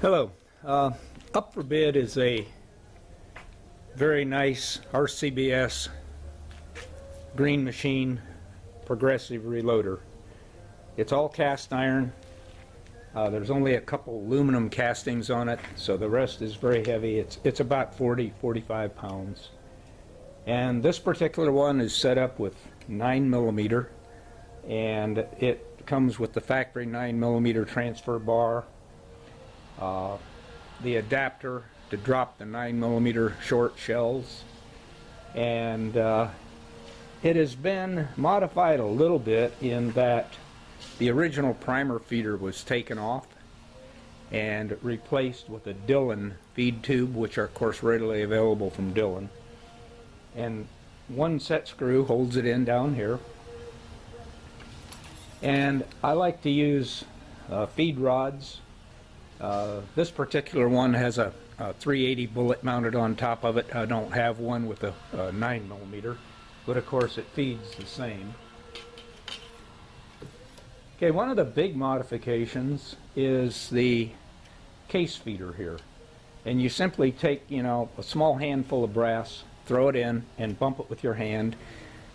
Hello. Up for bid is a very nice RCBS Green Machine progressive reloader. It's all cast iron. There's only a couple aluminum castings on it, so the rest is very heavy. It's about 45 pounds. And this particular one is set up with 9mm, and it comes with the factory 9mm transfer bar, the adapter to drop the 9mm short shells, and it has been modified a little bit in that the original primer feeder was taken off and replaced with a Dillon feed tube, which are of course readily available from Dillon, and one set screw holds it in down here. And I like to use feed rods. This particular one has a 380 bullet mounted on top of it. I don't have one with a 9mm, but of course it feeds the same. Okay, one of the big modifications is the case feeder here. And you simply take, a small handful of brass, throw it in, and bump it with your hand,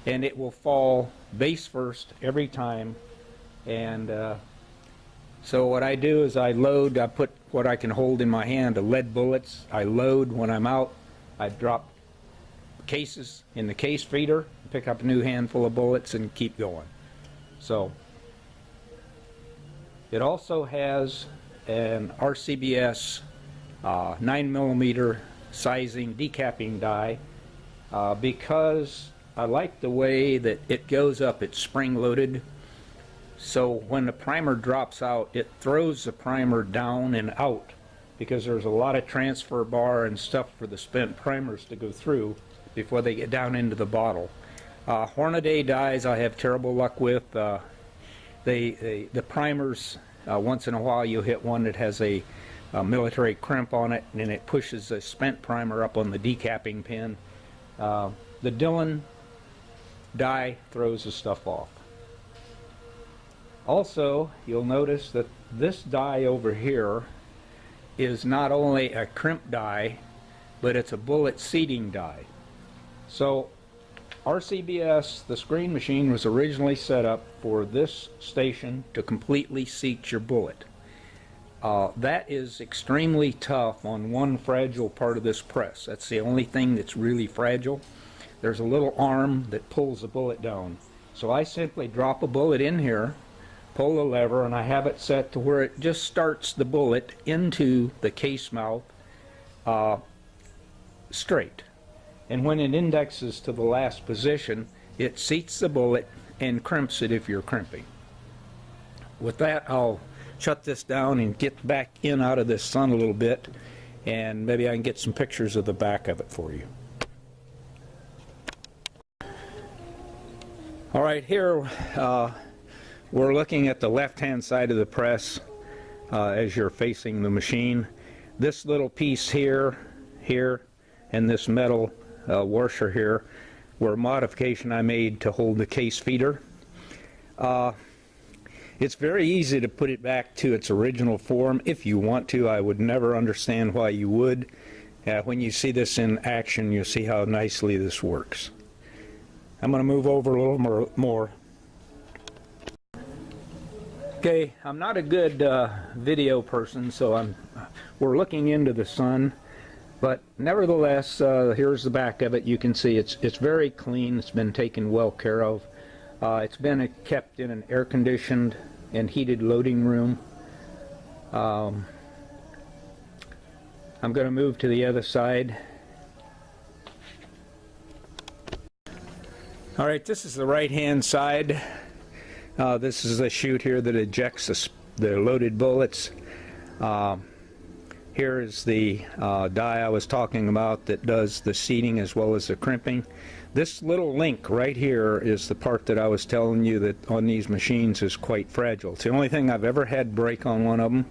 and it will fall base first every time. And so what I do is I put what I can hold in my hand, the lead bullets. I load when I'm out. I drop cases in the case feeder, pick up a new handful of bullets, and keep going. So it also has an RCBS 9mm sizing decapping die because I like the way that it goes up. It's spring-loaded. So when the primer drops out, it throws the primer down and out because there's a lot of transfer bar and stuff for the spent primers to go through before they get down into the bottle. Hornady dies I have terrible luck with. The primers, once in a while you'll hit one that has a military crimp on it, and it pushes the spent primer up on the decapping pin. The Dillon die throws the stuff off. Also, you'll notice that this die over here is not only a crimp die, but it's a bullet seating die. So RCBS, the screen machine, was originally set up for this station to completely seat your bullet. That is extremely tough on one fragile part of this press. That's the only thing that's really fragile. There's a little arm that pulls the bullet down. So I simply drop a bullet in here, pull the lever, and I have it set to where it just starts the bullet into the case mouth straight. And when it indexes to the last position, it seats the bullet and crimps it if you're crimping. With that, I'll shut this down and get back in out of this sun a little bit, and maybe I can get some pictures of the back of it for you. All right, here we're looking at the left-hand side of the press as you're facing the machine. This little piece here, and this metal washer here were a modification I made to hold the case feeder. It's very easy to put it back to its original form if you want to. I would never understand why you would. When you see this in action, you'll see how nicely this works. I'm going to move over a little more. Okay, I'm not a good video person, so we're looking into the sun, but nevertheless, here's the back of it. You can see it's very clean. It's been taken well care of. It's been kept in an air-conditioned and heated loading room. I'm going to move to the other side. All right, this is the right-hand side. This is the chute here that ejects the loaded bullets. Here is the die I was talking about that does the seating as well as the crimping. This little link right here is the part that I was telling you that on these machines is quite fragile. It's the only thing I've ever had break on one of them.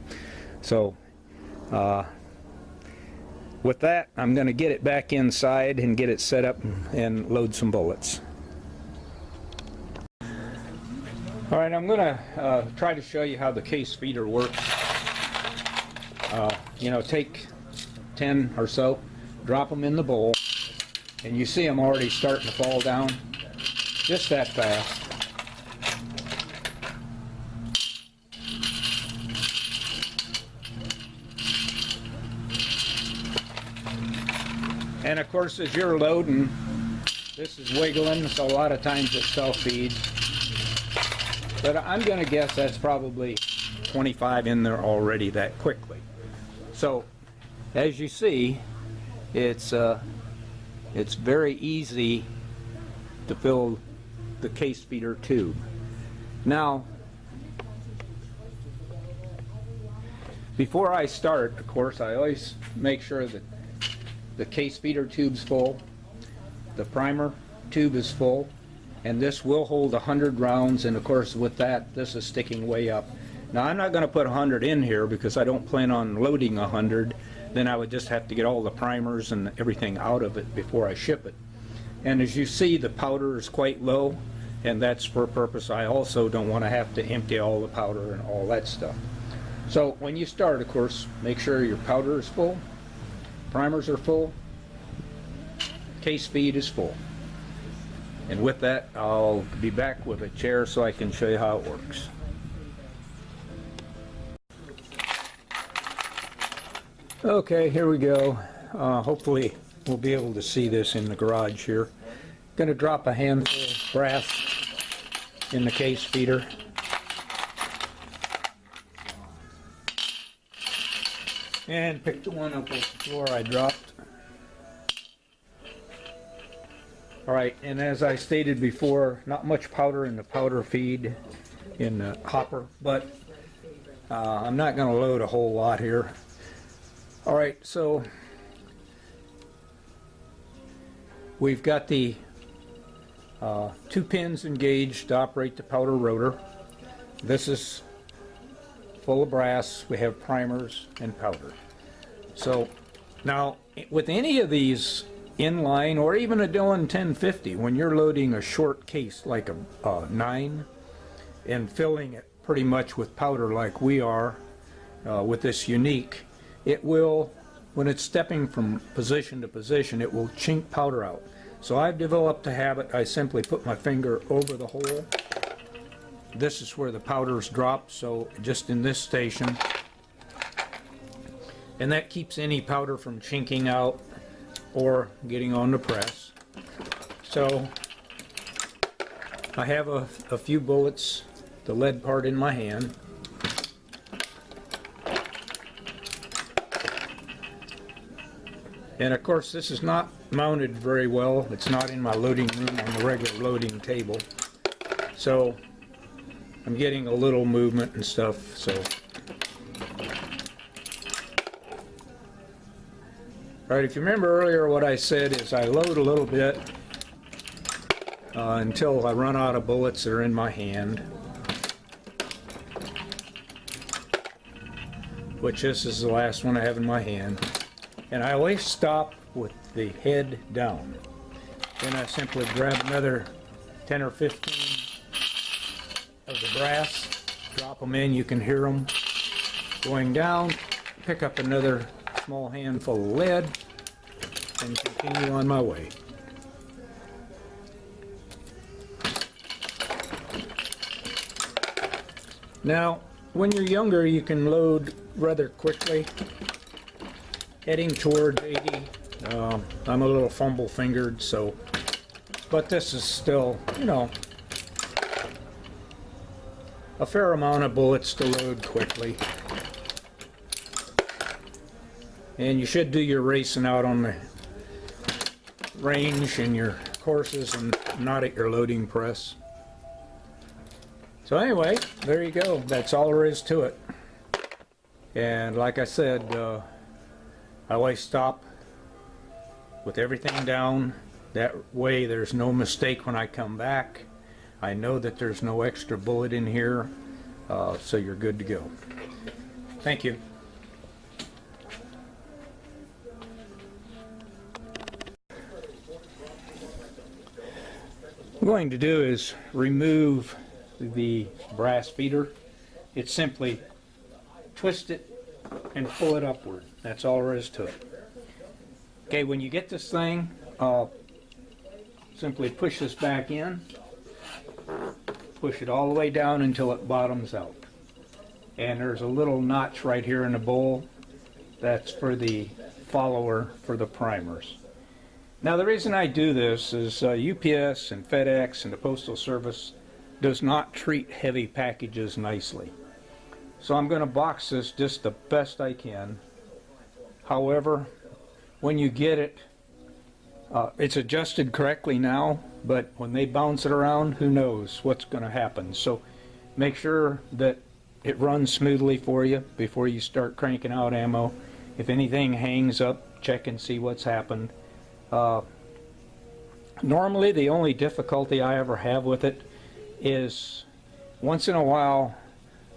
So with that, I'm going to get it back inside and get it set up and load some bullets. All right, I'm going to try to show you how the case feeder works. You know, take 10 or so, drop them in the bowl, and you see them already starting to fall down, just that fast. And of course, as you're loading, this is wiggling, so a lot of times it self-feeds. But I'm going to guess that's probably 25 in there already that quickly. So, as you see, it's very easy to fill the case feeder tube. Now, before I start, of course, I always make sure that the case feeder tube's full, the primer tube is full, and this will hold 100 rounds, and of course with that, this is sticking way up. Now I'm not going to put 100 in here because I don't plan on loading 100. Then I would just have to get all the primers and everything out of it before I ship it. And as you see, the powder is quite low, and that's for a purpose. I also don't want to have to empty all the powder and all that stuff. So when you start, of course, make sure your powder is full, primers are full, case feed is full. And with that, I'll be back with a chair so I can show you how it works. Okay, here we go. Hopefully we'll be able to see this in the garage here. Going to drop a handful of brass in the case feeder. And pick the one up off the floor I dropped. Alright, and as I stated before, not much powder in the powder feed in the hopper, but I'm not going to load a whole lot here. Alright, so we've got the 2 pins engaged to operate the powder rotor. This is full of brass. We have primers and powder. So now with any of these inline or even a Dillon 1050, when you're loading a short case like a 9 and filling it pretty much with powder like we are with this Unique, it will, when it's stepping from position to position, it will chink powder out. So I've developed a habit. I simply put my finger over the hole. This is where the powders drop, so just in this station, and that keeps any powder from chinking out or getting on the press. So I have a few bullets, the lead part in my hand. And of course this is not mounted very well. It's not in my loading room on the regular loading table. So I'm getting a little movement and stuff, so. Right, if you remember earlier, what I said is I load a little bit until I run out of bullets that are in my hand. Which this is the last one I have in my hand. And I always stop with the head down. Then I simply grab another 10 or 15 of the brass, drop them in, you can hear them going down, pick up another small handful of lead, and continue on my way. Now, when you're younger, you can load rather quickly. Heading towards 80, I'm a little fumble-fingered, so, but this is still, you know, a fair amount of bullets to load quickly. And you should do your racing out on the range in your courses and not at your loading press. So anyway, there you go. That's all there is to it. And like I said, I always stop with everything down. That way there's no mistake when I come back. I know that there's no extra bullet in here, so you're good to go. Thank you. What I'm going to do is remove the brass feeder. It's simply twist it and pull it upward. That's all there is to it. Okay, when you get this thing, simply push this back in, push it all the way down until it bottoms out. And there's a little notch right here in the bowl. That's for the follower for the primers. Now the reason I do this is UPS and FedEx and the Postal Service does not treat heavy packages nicely. So I'm going to box this just the best I can. However, when you get it, it's adjusted correctly now, but when they bounce it around, who knows what's going to happen. So make sure that it runs smoothly for you before you start cranking out ammo. If anything hangs up, check and see what's happened. Normally the only difficulty I ever have with it is once in a while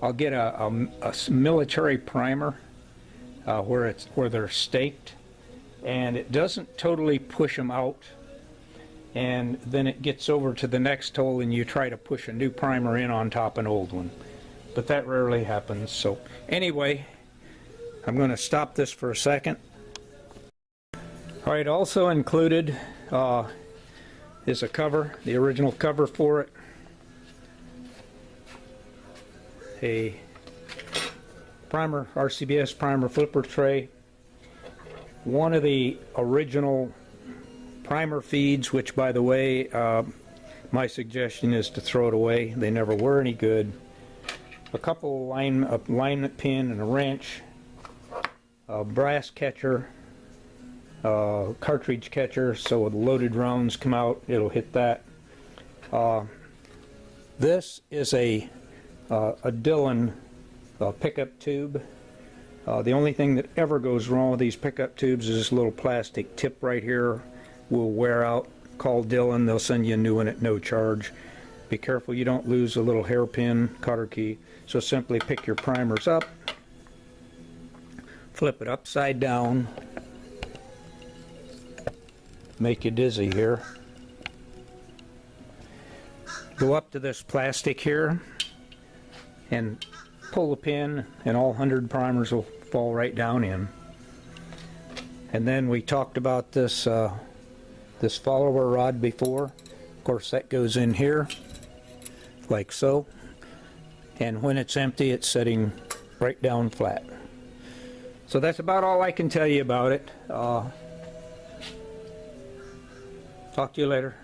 I'll get a military primer where they're staked, and it doesn't totally push them out, and then it gets over to the next hole and you try to push a new primer in on top of an old one. But that rarely happens. So anyway, I'm going to stop this for a second. Alright, also included is a cover, the original cover for it. A primer, RCBS primer flipper tray. One of the original primer feeds, which by the way, my suggestion is to throw it away. They never were any good. A couple alignment pin and a wrench, a brass catcher, cartridge catcher, so when the loaded rounds come out, it'll hit that. This is a Dillon pickup tube. The only thing that ever goes wrong with these pickup tubes is this little plastic tip right here will wear out. Call Dillon, they'll send you a new one at no charge. Be careful you don't lose a little hairpin cotter key. So simply pick your primers up, flip it upside down, make you dizzy here. Go up to this plastic here and pull the pin, and all 100 primers will fall right down in. And then we talked about this this follower rod before. Of course, that goes in here like so, and when it's empty, it's sitting right down flat. So that's about all I can tell you about it. Talk to you later.